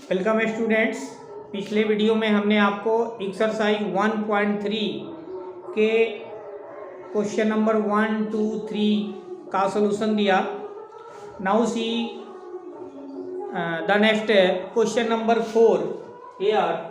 Welcome students. पिछले video में हमने आपको एक्सरसाइज 1.3 के क्वेश्चन नंबर 1, 2, 3 का सॉल्यूशन दिया। Now see the next question number 4 here.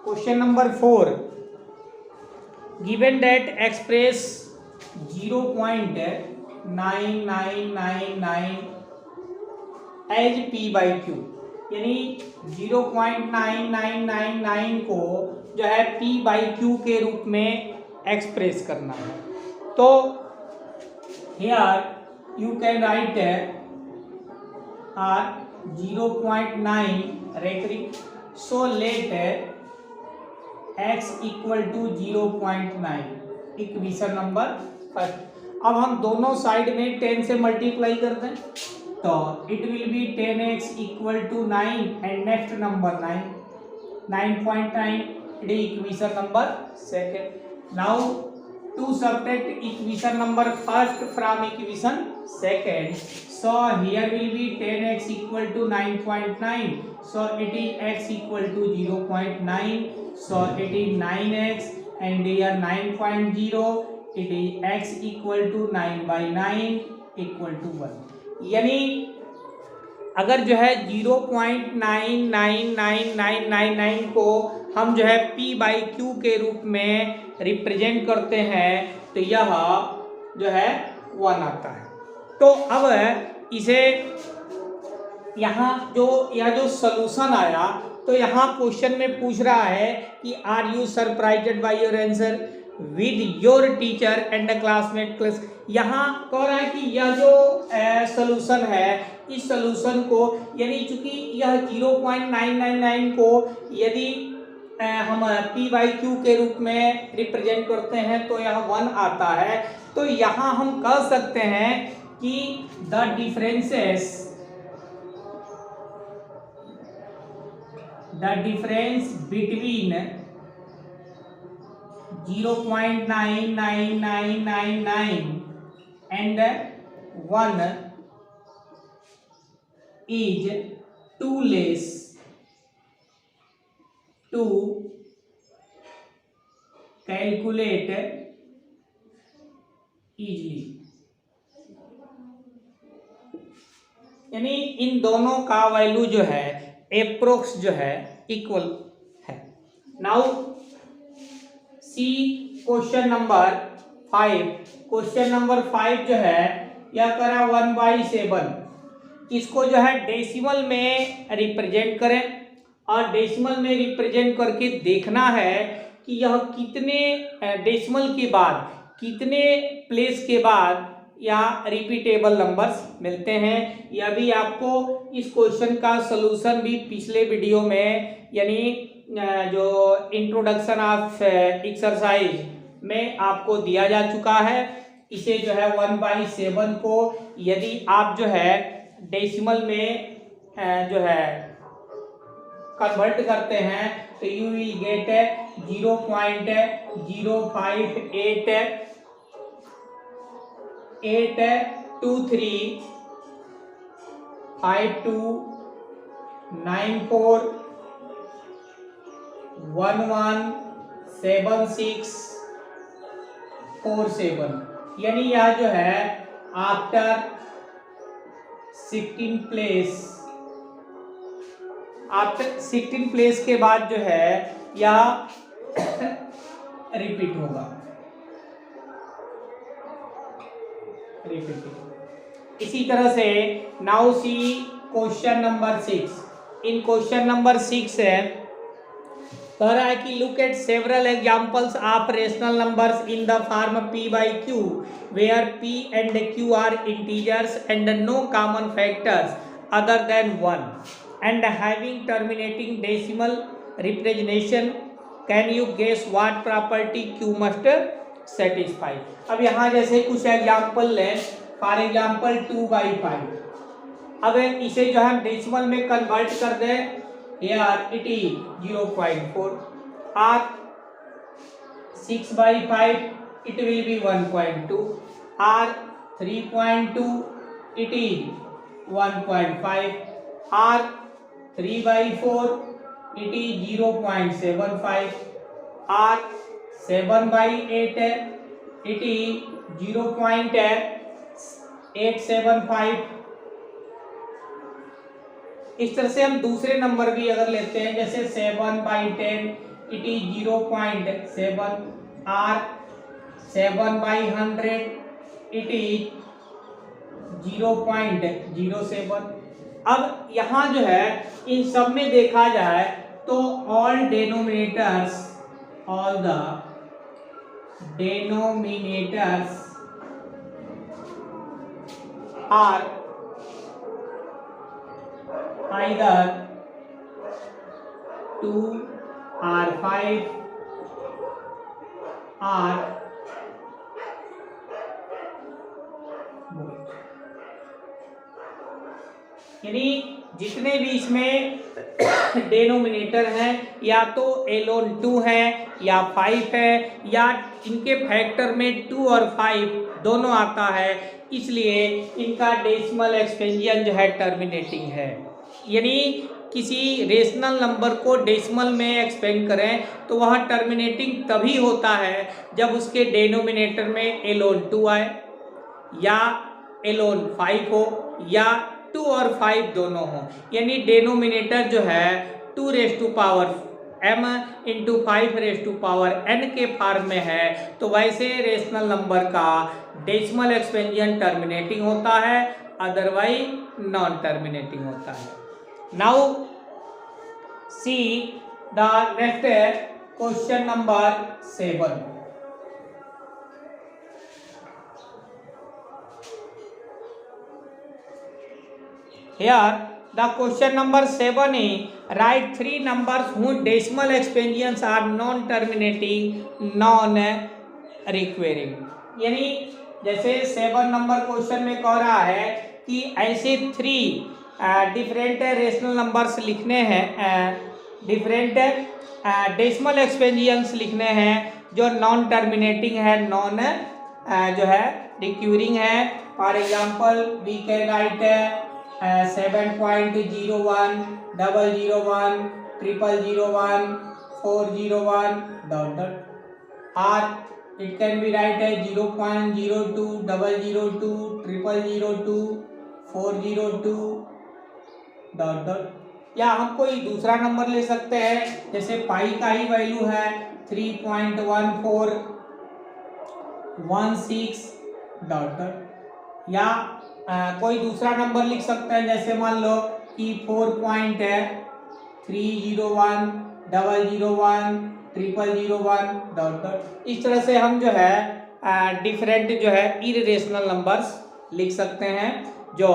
Question number 4, given that express 0.9999 as p by q, यानी 0.9999 को जो है p बाई क्यू के रूप में एक्सप्रेस करना है। तो here you can write 0.9 referring, so let x equal to 0.9 equation number first. अब हम दोनों साइड में 10 से मल्टीप्लाई करते हैं, तो it will be 10x equal to 9 and next number 9.9 it is equation number second. Now to subtract equation number first from equation सेकेंड, so here will be 10x equal to 9.9, so it is x equal to 0.9, so it is 9x and here 9.0, it is x equal to 9 by 9 equal to 1। यानी अगर जो है 0.999999 को हम जो है p by Q के रूप में रिप्रेजेंट करते हैं तो यह जो है 1 आता है। तो अब इसे यहाँ यह जो सॉल्यूशन आया, तो यहाँ क्वेश्चन में पूछ रहा है कि are you surprised by your answer with your teacher and the classmate class. यहाँ कह रहा है कि यह जो सॉल्यूशन है, इस सॉल्यूशन को यानी चूंकि यह 0.999 को यदि हम p बाई क्यू के रूप में रिप्रेजेंट करते हैं तो यह 1 आता है। तो यहाँ हम कह सकते हैं कि the difference between 0.9999 and 1 is too less to calculate easily. यानी इन दोनों का वैल्यू जो है एप्रोक्स जो है इक्वल है। Now see question number 5। Question number 5 जो है यह करा 1/7, इसको जो है डेसिमल में रिप्रेजेंट करें और डेसिमल में रिप्रेजेंट करके देखना है कि यह कितने डेसिमल के बाद, कितने प्लेस के बाद या रिपीटेबल नंबर्स मिलते हैं। यह भी आपको इस क्वेश्चन का सॉल्यूशन भी पिछले वीडियो में यानी जो इंट्रोडक्शन ऑफ एक्सरसाइज में आपको दिया जा चुका है। इसे जो है 1/7 को यदि आप जो है डेसिमल में जो है कन्वर्ट करते हैं तो यू विल गेट 0.05289411767 यानी यह जो है आफ्टर 16 प्लेस के बाद जो है यह रिपीट होगा। इसी तरह से now see question number 6। In question number 6 है कह रहा है कि look at several examples of rational numbers in the form p by q where p and q are integers and no common factors other than 1 and having terminating decimal representation, can you guess what property q must satisfy। अब यहाँ जैसे कुछ example लें, for example 2/5। अब इसे जो है decimal में कन्वर्ट कर दें here it is 0.4, or 6 by 5 it will be 1.2, or 3.2 it is 1.5, or 3 by 4 it is 0.75, or 7 by 8 it is 0.875। इस तरह से हम दूसरे नंबर भी अगर लेते हैं, जैसे 7 by 10 इट इज 0.7, और 7 by 100 इट इज 0.07। अब यहाँ जो है इन सब में देखा जाए तो all the denominators are either 2 or 5 or यानी जितने भी इसमें डेनोमिनेटर हैं या तो एलोन 2 है या 5 है, या इनके फैक्टर में 2 और 5 दोनों आता है, इसलिए इनका डेसिमल एक्सपेंशन जो है टर्मिनेटिंग है। यानी किसी रेशनल नंबर को डेसिमल में एक्सपेंड करें तो वह टर्मिनेटिंग तभी होता है जब उसके डेनोमिनेटर में एलोन 2 आए, या एलोन 5 हो, या 2 और 5 दोनों हो। यानी डेनोमिनेटर जो है 2 raise to power m into 5 raise to power n के फॉर्म में है, तो वैसे रेशनल नंबर का डेसिमल एक्सपेंशन टर्मिनेटिंग होता है, अदरवाइज नॉन टर्मिनेटिंग होता है। Now see the next question number 7। Here the question number 7 is write 3 numbers whose decimal expansions are non-terminating, non-recurring। यानी जैसे 7 नंबर क्वेश्चन में कह रहा है कि ऐसे 3 डिफरेंट रेशनल नंबर्स लिखने हैं, डिफरेंट डेसिमल एक्सपेंशंस लिखने हैं जो नॉन टर्मिनेटिंग है, नॉन जो है रिक्यूरिंग है। For example we can write 7.01, 001, 001, 401 dot dot, or it can be write as 0.02, 002, 0002, 402 dot dot. या हम कोई दूसरा नंबर ले सकते हैं, जैसे पाई का ही वैल्यू है 3.1416 डॉट डॉट, या कोई दूसरा नंबर लिख सकते हैं, जैसे मान लो कि 4.301, 001, 0001 डॉट डॉट। इस तरह से हम जो है डिफरेंट जो है इरेशनल नंबर्स लिख सकते हैं जो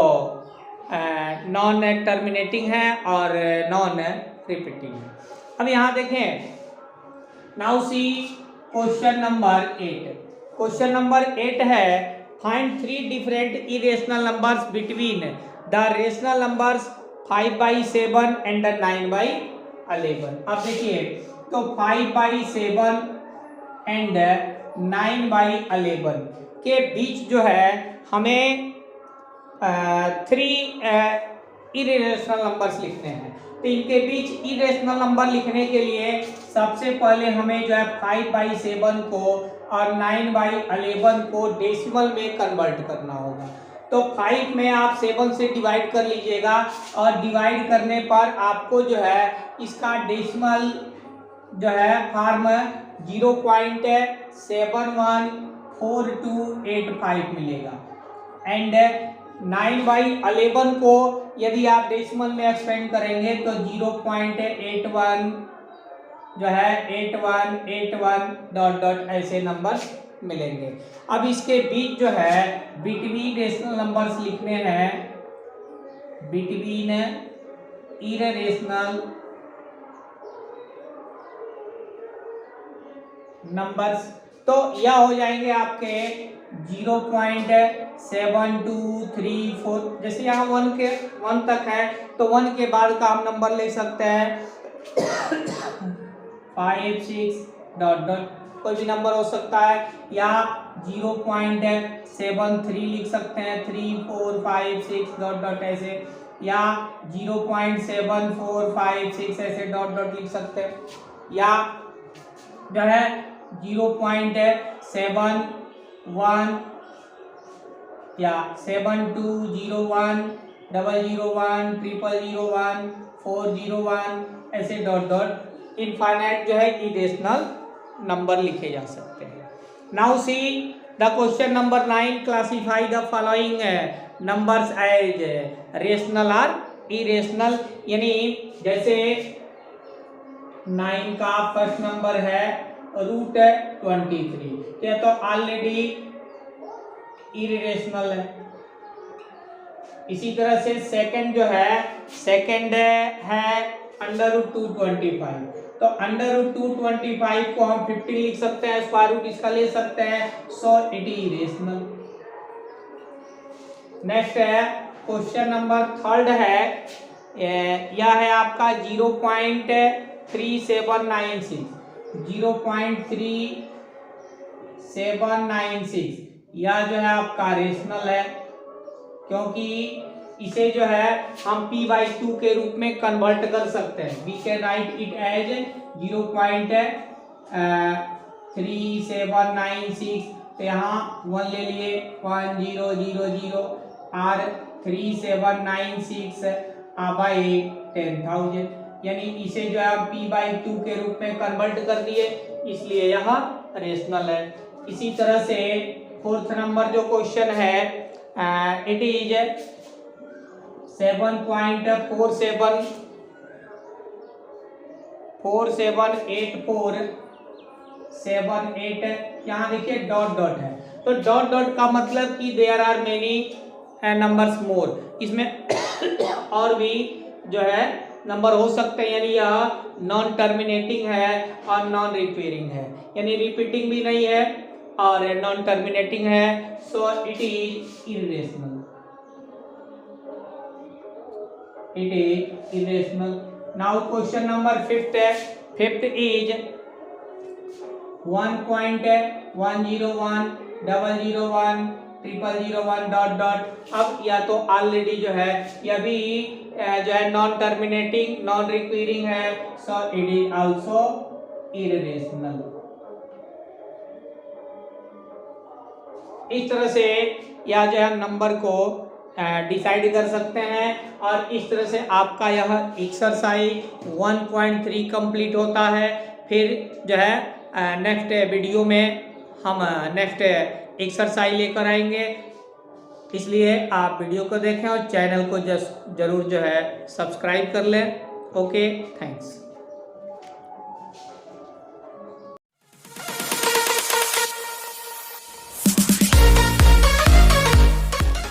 नॉन टर्मिनेटिंग है और नॉन रिपीटिंग है। अब यहाँ देखें, now see question number 8। Question number 8 है find 3 different irrational numbers between the rational numbers 5/7 and 9/11। अब देखिए तो 5/7 एंड 9/11 के बीच जो है हमें 3 इरेशनल नंबर्स लिखने हैं। तो इनके बीच इरेशनल नंबर लिखने के लिए सबसे पहले हमें जो है 5/7 को और 9/11 को डेसिमल में कन्वर्ट करना होगा। तो 5 में आप 7 से डिवाइड कर लीजिएगा, और डिवाइड करने पर आपको जो है इसका डेसिमल जो है फॉर्म 0.714285 मिलेगा। एंड 9/11 को यदि आप डेसिमल में एक्सपेंड करेंगे तो 0.81 जो है 8181 डॉट डॉट ऐसे नंबर्स मिलेंगे। अब इसके बीच जो है बिटवीन रेशनल नंबर्स लिखने हैं, बिटवीन इरेशनल नंबर्स। तो यह हो जाएंगे आपके 0.7234, जैसे यहाँ 1 तक है तो 1 के बाद का हम नंबर ले सकते हैं 5 6 डॉट डॉट, कोई भी नंबर हो सकता है, या 0.73 लिख सकते हैं 3 4 5 6 डॉट डॉट ऐसे, या 0.7456 ऐसे डॉट डॉट लिख सकते हैं, या जो है 0.71 या 7201 001 0001 401 ऐसे डॉट डॉट इनफाइनाइट जो है इरेशनल नंबर लिखे जा सकते हैं। Now see the question number 9, classify the following numbers as rational और इरेशनल, यानी जैसे 9 का फर्स्ट नंबर है √23, क्या तो ऑलरेडी इरेशनल है। इसी तरह से सेकंड जो है, सेकंड है √225, तो √225 को हम 50 लिख सकते हैं, स्क्वायर रूट इसका ले सकते हैं, so it is irrational. Next है क्वेश्चन नंबर 3 है, यह है आपका 0.3796, 0.3796, यह जो है आपका रेशनल है, क्योंकि इसे जो है हम p/2 के रूप में कन्वर्ट कर सकते हैं। We can write it as 0.3796, तो यहाँ 1 ले लिए 1000 और 3796 बाई 10,000, यानी इसे जो है p/2 के रूप में कन्वर्ट कर दिए, इसलिए यह रेशनल है। इसी तरह से फोर्थ नंबर जो क्वेश्चन है, इट इज 7.478478, यहाँ देखिए डॉट डॉट है, तो डॉट डॉट का मतलब कि देयर आर मेनी नंबर्स मोर, इसमें और भी जो है नंबर हो सकते हैं, यानी यह नॉन टर्मिनेटिंग है और नॉन रिपीटिंग है, यानी रिपीटिंग भी नहीं है और नॉन टर्मिनेटिंग है, so it is irrational, it is irrational. Now question number 5 है, 5 इज 1.101 001 0001 डॉट डॉट। अब या तो ऑलरेडी जो है यह भी जो है नॉन टर्मिनेटिंग नॉन रिक्वायरिंग है, so it is also irrational. इस तरह से या जो है नंबर को डिसाइड कर सकते हैं, और इस तरह से आपका यह एक्सरसाइज 1.3 कंप्लीट होता है। फिर जो है नेक्स्ट वीडियो में हम नेक्स्ट एक्सरसाइज लेकर आएंगे, इसलिए आप वीडियो को देखें और चैनल को जरूर जो है सब्सक्राइब कर लें। Okay, thanks.